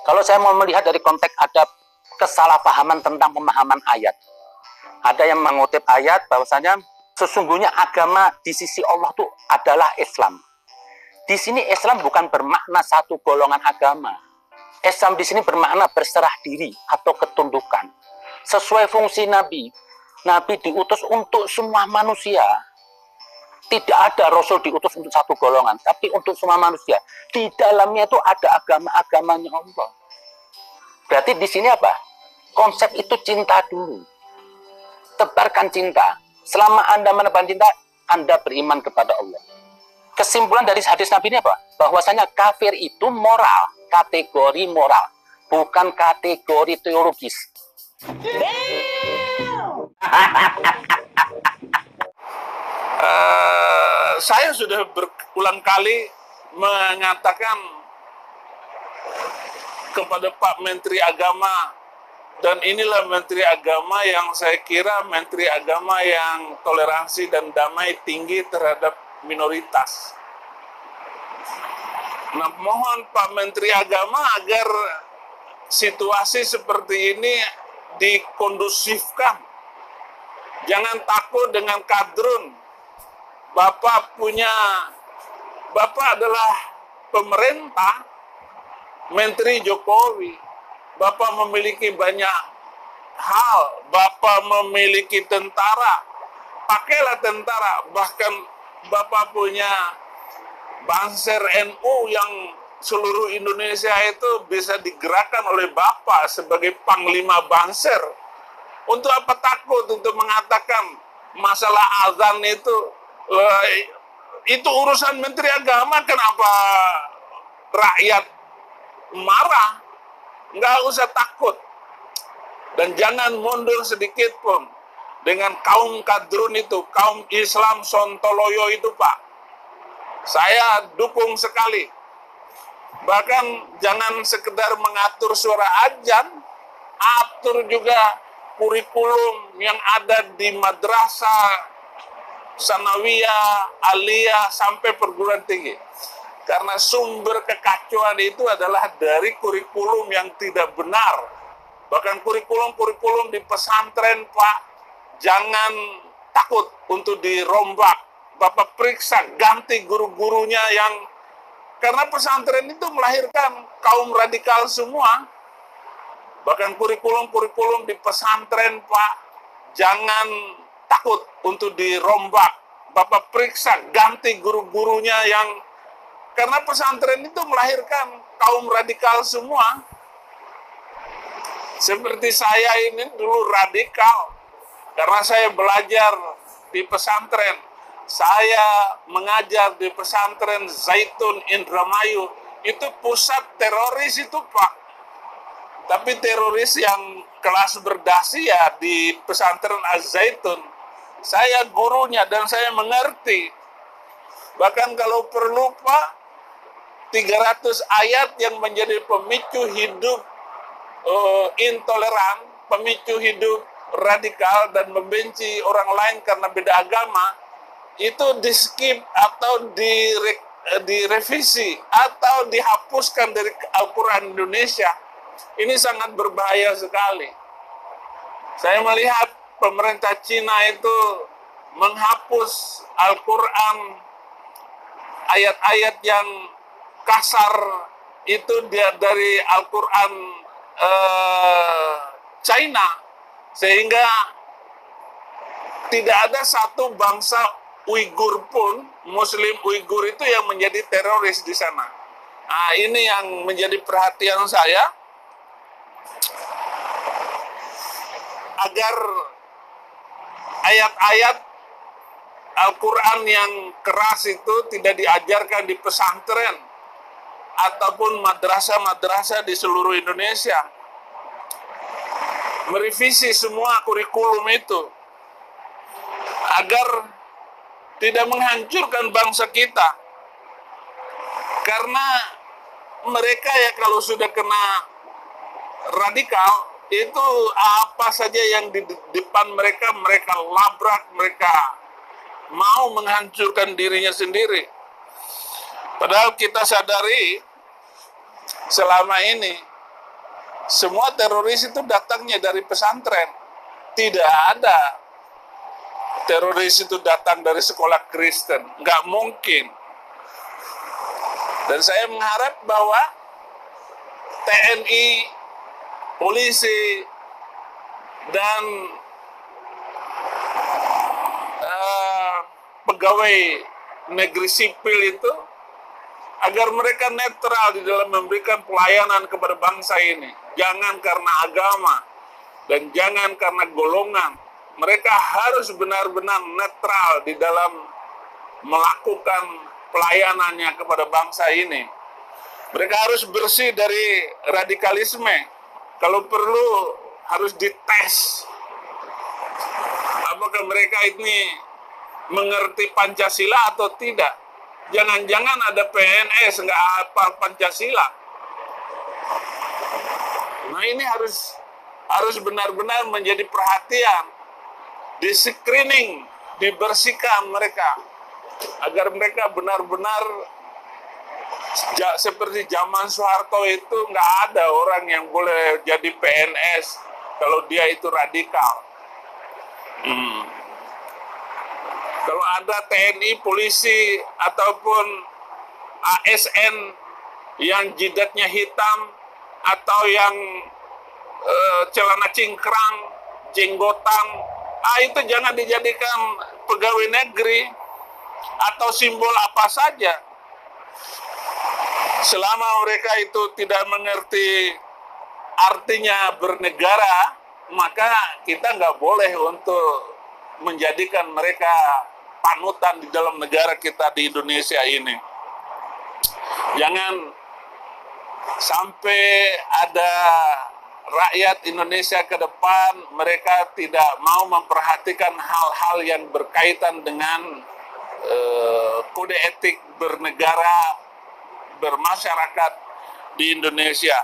Kalau saya mau melihat dari konteks ada kesalahpahaman tentang pemahaman ayat. Ada yang mengutip ayat bahwasanya sesungguhnya agama di sisi Allah itu adalah Islam. Di sini Islam bukan bermakna satu golongan agama. Islam di sini bermakna berserah diri atau ketundukan. Sesuai fungsi Nabi. Nabi diutus untuk semua manusia. Tidak ada Rasul diutus untuk satu golongan, tapi untuk semua manusia. Di dalamnya itu ada agama-agamanya Allah. Berarti di sini apa? Konsep itu cinta dulu. Tebarkan cinta. Selama Anda menebar cinta, Anda beriman kepada Allah. Kesimpulan dari hadis Nabi ini apa? Bahwasanya kafir itu moral, kategori moral, bukan kategori teologis. Saya sudah berulang kali mengatakan kepada Pak Menteri Agama, dan inilah Menteri Agama yang saya kira Menteri Agama yang toleransi dan damai tinggi terhadap minoritas. Nah, mohon Pak Menteri Agama agar situasi seperti ini dikondusifkan. Jangan takut dengan kadrun. Bapak adalah pemerintah, Menteri Jokowi. Bapak memiliki banyak hal. Bapak memiliki tentara. Pakailah tentara. Bahkan Bapak punya Banser NU yang seluruh Indonesia itu bisa digerakkan oleh Bapak sebagai Panglima Banser. Untuk apa takut untuk mengatakan masalah azan itu urusan Menteri Agama, kenapa rakyat marah? Nggak usah takut. Dan jangan mundur sedikit pun dengan kaum kadrun itu, kaum Islam Sontoloyo itu, Pak. Saya dukung sekali. Bahkan jangan sekedar mengatur suara azan, atur juga kurikulum yang ada di madrasah, sanawiyah, aliyah, sampai perguruan tinggi. Karena sumber kekacauan itu adalah dari kurikulum yang tidak benar. Bahkan kurikulum-kurikulum di pesantren, Pak, jangan takut untuk dirombak. Bapak periksa, ganti guru-gurunya yang... Karena pesantren itu melahirkan kaum radikal semua. Bahkan kurikulum-kurikulum di pesantren, Pak, jangan takut untuk dirombak. Bapak periksa, ganti guru-gurunya yang... Karena pesantren itu melahirkan kaum radikal semua. Seperti saya ini dulu radikal. Karena saya belajar di pesantren. Saya mengajar di pesantren Zaitun Indramayu. Itu pusat teroris itu, Pak. Tapi teroris yang kelas berdasi ya di pesantren Az-Zaitun. Saya gurunya dan saya mengerti. Bahkan kalau perlu, Pak, 300 ayat yang menjadi pemicu hidup intoleran, pemicu hidup radikal dan membenci orang lain karena beda agama, itu di-skip atau direvisi atau dihapuskan dari Al-Quran Indonesia. Ini sangat berbahaya sekali. Saya melihat pemerintah Cina itu menghapus Al-Quran, ayat-ayat yang kasar itu dia dari Al-Quran China, sehingga tidak ada satu bangsa Uighur pun, Muslim Uighur itu yang menjadi teroris di sana. Nah, ini yang menjadi perhatian saya, agar ayat-ayat Al-Quran yang keras itu tidak diajarkan di pesantren ataupun madrasah-madrasah di seluruh Indonesia. Merevisi semua kurikulum itu agar tidak menghancurkan bangsa kita. Karena mereka ya kalau sudah kena radikal, itu apa saja yang di depan mereka, mereka labrak, mereka mau menghancurkan dirinya sendiri. Padahal kita sadari selama ini semua teroris itu datangnya dari pesantren. Tidak ada teroris itu datang dari sekolah Kristen. Nggak mungkin. Dan saya mengharap bahwa TNI, polisi, dan pegawai negeri sipil itu agar mereka netral di dalam memberikan pelayanan kepada bangsa ini. Jangan karena agama dan jangan karena golongan. Mereka harus benar-benar netral di dalam melakukan pelayanannya kepada bangsa ini. Mereka harus bersih dari radikalisme. Kalau perlu harus dites. Apakah mereka ini mengerti Pancasila atau tidak? Jangan-jangan ada PNS nggak hafal Pancasila. Nah ini harus benar-benar menjadi perhatian, di screening, dibersihkan mereka, agar mereka benar-benar seperti zaman Soeharto itu nggak ada orang yang boleh jadi PNS kalau dia itu radikal. Kalau ada TNI, polisi, ataupun ASN yang jidatnya hitam, atau yang celana cingkrang, jenggotan, itu jangan dijadikan pegawai negeri atau simbol apa saja. Selama mereka itu tidak mengerti artinya bernegara, maka kita nggak boleh untuk menjadikan mereka panutan di dalam negara kita di Indonesia ini. Jangan sampai ada rakyat Indonesia ke depan mereka tidak mau memperhatikan hal-hal yang berkaitan dengan kode etik bernegara, bermasyarakat di Indonesia.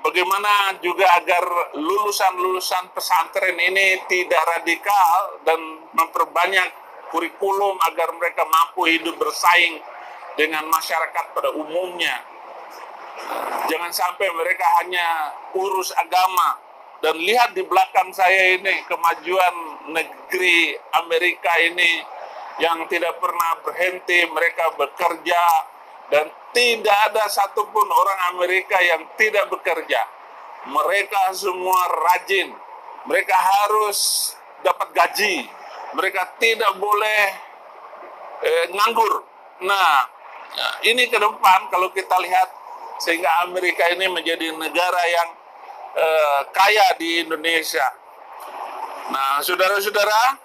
Bagaimana juga agar lulusan-lulusan pesantren ini tidak radikal dan memperbanyak kurikulum agar mereka mampu hidup bersaing dengan masyarakat pada umumnya. Jangan sampai mereka hanya urus agama. Dan lihat di belakang saya ini, kemajuan negeri Amerika ini yang tidak pernah berhenti, mereka bekerja, dan tidak ada satupun orang Amerika yang tidak bekerja. Mereka semua rajin, mereka harus dapat gaji, mereka tidak boleh nganggur. Nah, ini ke depan kalau kita lihat, sehingga Amerika ini menjadi negara yang kaya di Indonesia. Nah, saudara-saudara,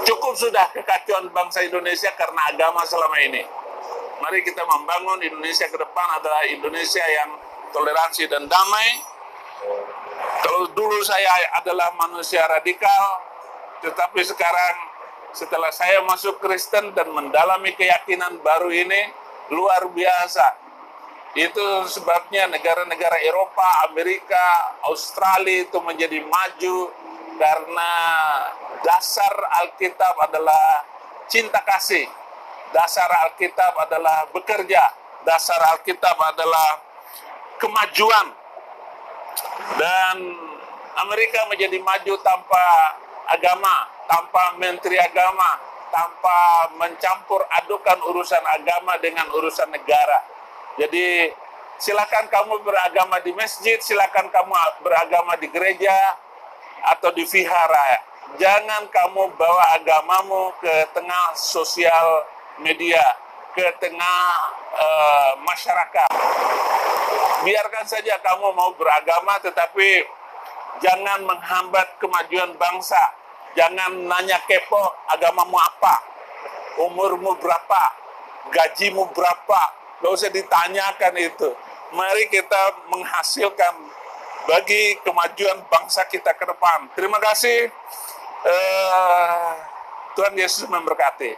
cukup sudah kekacauan bangsa Indonesia karena agama selama ini. Mari kita membangun Indonesia ke depan adalah Indonesia yang toleransi dan damai. Kalau dulu saya adalah manusia radikal, tetapi sekarang setelah saya masuk Kristen dan mendalami keyakinan baru ini, luar biasa. Itu sebabnya negara-negara Eropa, Amerika, Australia itu menjadi maju karena dasar Alkitab adalah cinta kasih. Dasar Alkitab adalah bekerja. Dasar Alkitab adalah kemajuan. Dan Amerika menjadi maju tanpa agama, tanpa menteri agama, tanpa mencampur adukan urusan agama dengan urusan negara. Jadi silakan kamu beragama di masjid, silakan kamu beragama di gereja atau di vihara. Jangan kamu bawa agamamu ke tengah sosial media, ke tengah masyarakat. Biarkan saja kamu mau beragama, tetapi jangan menghambat kemajuan bangsa. Jangan nanya kepo, agamamu apa, umurmu berapa, gajimu berapa. Gak usah ditanyakan itu. Mari kita menghasilkan bagi kemajuan bangsa kita ke depan. Terima kasih. Tuhan Yesus memberkati.